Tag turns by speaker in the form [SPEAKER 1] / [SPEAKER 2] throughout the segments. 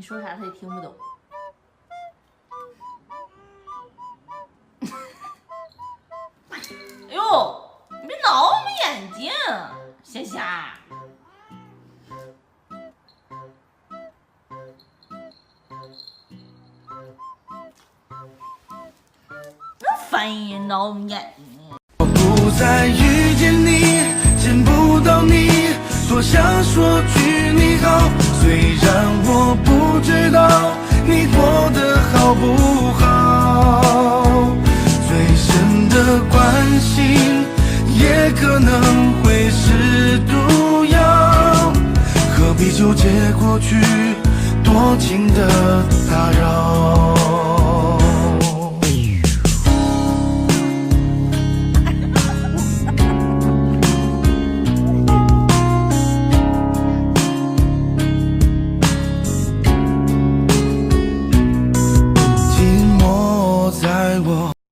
[SPEAKER 1] 说啥他也听不懂。哎呦，你别挠我们眼睛，霞霞。那烦人，挠我们眼睛。
[SPEAKER 2] 我不再遇见你，见不到你，多想说句你好。虽然我不知道你过得好不好，最深的关心也可能会是毒药。何必纠结过去，多情的打扰。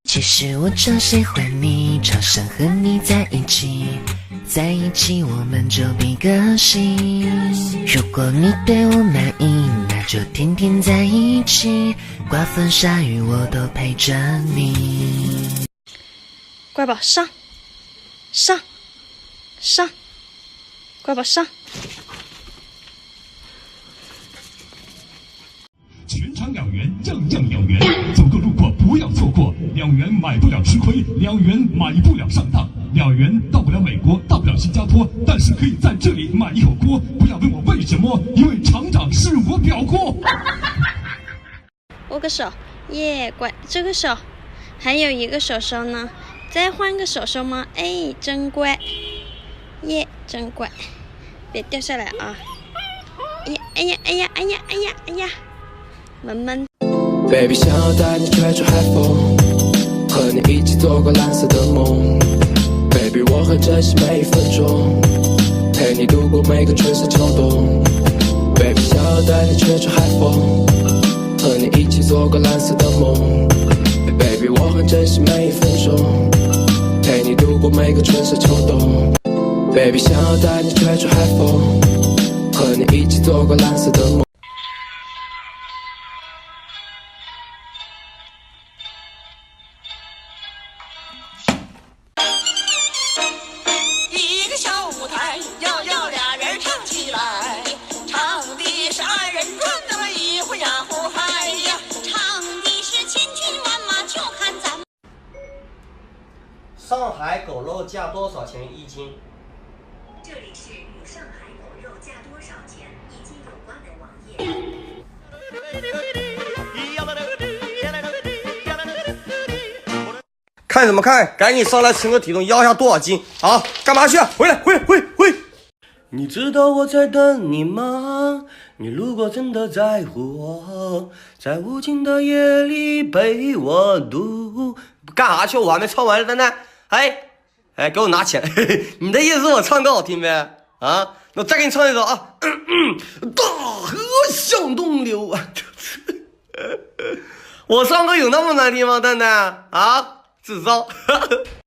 [SPEAKER 3] 其实我超喜欢你，超想和你在一起，在一起我们就比个心。如果你对我满意，那就天天在一起，刮风下雨我都陪着你。
[SPEAKER 4] 乖宝上，乖宝上。
[SPEAKER 5] 全场2元，样样2元，走过路过不要错过。2元买不了吃亏，2元买不了上当，2元到不了美国，到不了新加坡，但是可以在这里买一口锅。不要问我为什么，因为厂长是我表哥。
[SPEAKER 4] 握个手，耶，乖，这个手，还有一个手手呢，再换个手手吗？哎，真乖，耶，真乖，别掉下来啊！哎呀！萌萌
[SPEAKER 6] ，baby 想要带你吹吹海风，和你一起做过蓝色的梦 ，baby 我很珍惜每一分钟，陪你度过每个春夏秋冬 ，baby 想要带你吹吹海风，和你一起做过蓝色的梦 ，baby 我很珍惜每一分钟，陪你度过每个春夏秋冬 ，baby 想要带你吹吹海风，和你一起做过蓝色的梦。
[SPEAKER 7] 上海狗肉价多少钱1斤？
[SPEAKER 8] 这里是与上海狗肉价多少钱1斤有关的网页。
[SPEAKER 7] 看什么看？赶紧上来称个体重，腰下多少斤啊？干嘛去？回来！你知道我在等你吗？你如果真的在乎我，在无尽的夜里陪我度。干啥去？我还没唱完呢。哎，给我拿起来！你的意思是我唱歌好听呗？啊，那我再给你唱一首啊！大河向东流啊！我唱歌有那么难听吗？蛋蛋啊，智障！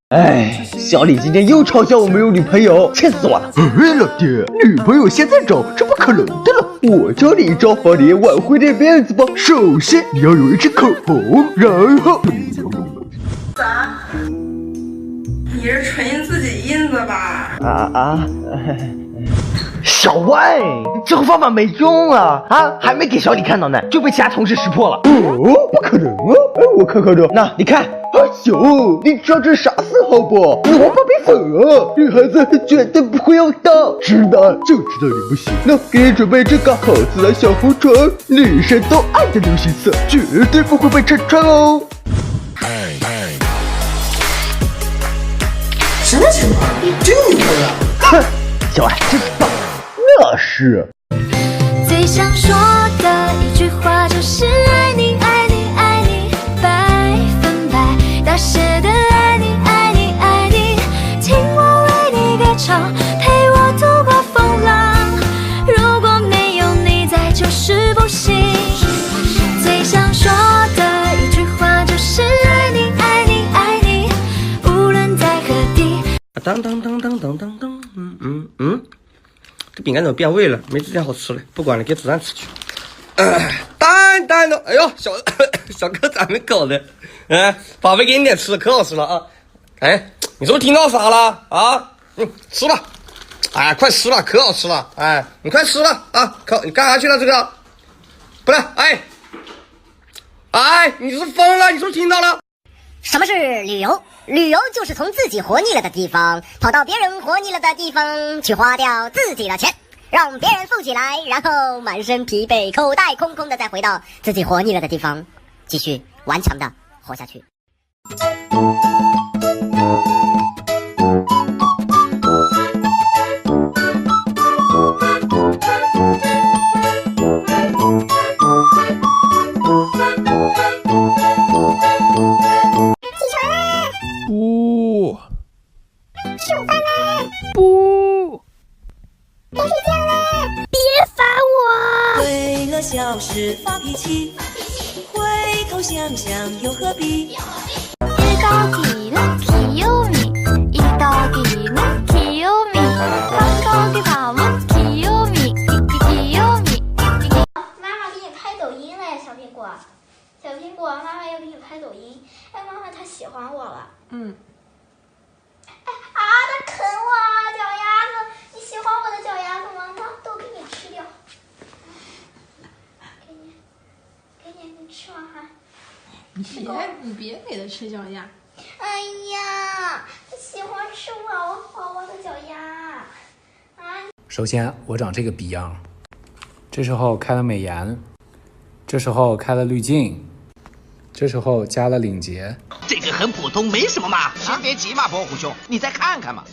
[SPEAKER 9] 哎，小李今天又嘲笑我没有女朋友，气死我了！哎，老爹，女朋友现在找，这不可能的了。我教你一招好你挽回这辫子吧。首先你要有一支口红，然后
[SPEAKER 10] 咋？你是锤自己印子吧？
[SPEAKER 9] 小歪，这个方法没用啊！还没给小李看到呢，就被其他同事识破了。哦，不可能啊！我看看的，那你看。哎呦，你知道这是啥色号不？萝卜米粉啊！女孩子绝对不会用的，直男就知道你不行。那给你准备这个好自然小红唇，女生都爱的流行色，绝对不会被拆穿哦。
[SPEAKER 2] 什么情况？这个女朋友？
[SPEAKER 9] 哼，小爱真棒，那是。
[SPEAKER 11] 最想说的一句话就是爱你，爱你，爱你，百分百。大写的爱你，爱你，爱你，听我为你歌唱，陪我度过风浪。如果没有你在，就是不行。最想说的一句话就是爱你，爱你，爱你，无论在何地。
[SPEAKER 7] 当，这饼干怎么变味了？没之前好吃了，不管了，给子弹吃去。淡淡的，哎呦，小哥咋没搞的？宝贝，给你点吃的，可好吃了啊！哎，你是不是听到啥了啊？吃吧，哎，快吃吧，可好吃了！哎，你快吃了啊！你干啥去了？这个，不是，你是疯了？你是不是听到了？
[SPEAKER 12] 什么是旅游？旅游就是从自己活腻了的地方，跑到别人活腻了的地方去花掉自己的钱，让别人富起来，然后满身疲惫、口袋空空的再回到自己活腻了的地方，继续顽强的活下去。
[SPEAKER 6] 不，
[SPEAKER 11] 吃午饭啦！
[SPEAKER 6] 不，
[SPEAKER 11] 该睡觉啦！别烦我！
[SPEAKER 13] 为了小事发脾气，回头想想又何必？
[SPEAKER 11] 一到底呢，귀요미。一到底呢，귀요미。한가게 밤은 귀요미，귀요미。妈妈给你拍抖音嘞，小苹果。小苹果，妈妈要给你拍抖音。哎，妈妈她喜欢我了。它啃我脚丫子！你喜欢我的脚丫子吗？那都给你吃掉。给你吃完哈。
[SPEAKER 10] 你别给它吃脚丫。
[SPEAKER 11] 哎呀，它喜欢吃我的脚丫。
[SPEAKER 14] 首先，我长这个逼样，这时候开了美颜，这时候开了滤镜，这时候加了领结。
[SPEAKER 15] 这个很普通，没什么嘛。先别急嘛，伯虎兄，你再看看嘛。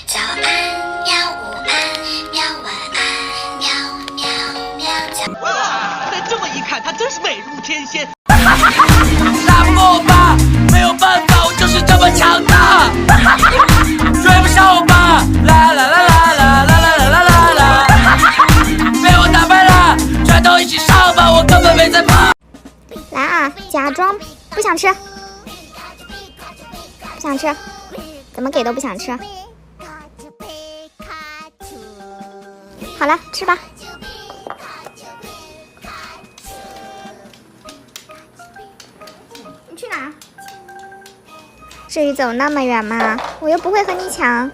[SPEAKER 11] 早安喵，午安喵，晚安喵喵喵。
[SPEAKER 15] 哇，再这么一看，她真是美如天仙。
[SPEAKER 16] 打不过我吧，没有办法，我就是这么强大。追不上我吧，啦啦啦啦啦啦啦啦啦啦，被我打败了，全都一起上吧，我根本没在怕。
[SPEAKER 11] 来啊，假装不想吃，不想吃，怎么给都不想吃。好了，吃吧。你去哪？至于走那么远吗？我又不会和你抢。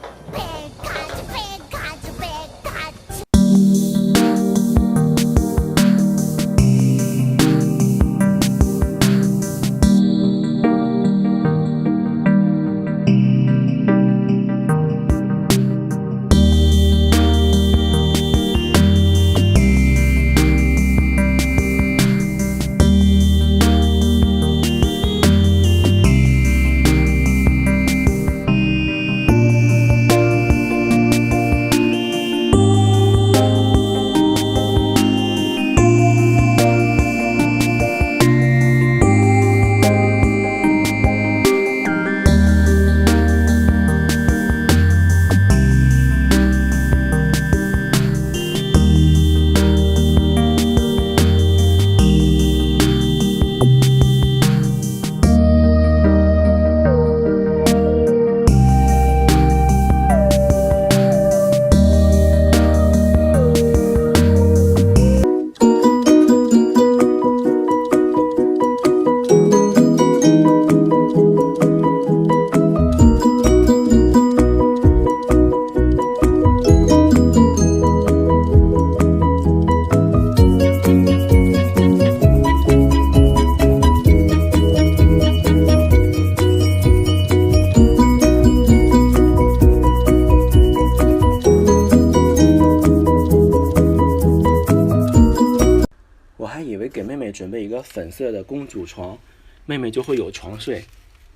[SPEAKER 17] 给妹妹准备一个粉色的公主床，妹妹就会有床睡。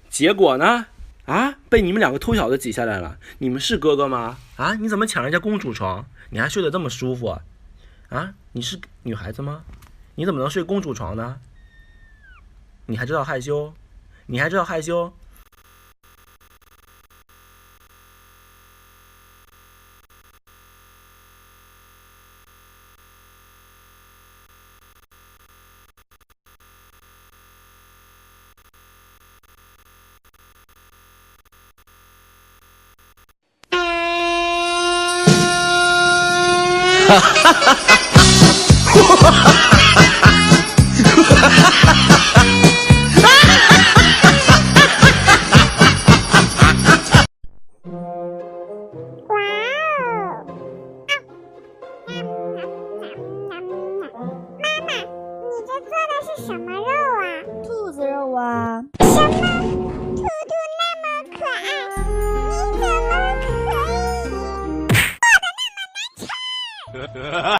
[SPEAKER 17] 结果呢？被你们两个偷小子挤下来了。你们是哥哥吗？你怎么抢人家公主床？你还睡得这么舒服你是女孩子吗？你怎么能睡公主床呢？你还知道害羞？你还知道害羞？
[SPEAKER 16] 哈哈哈。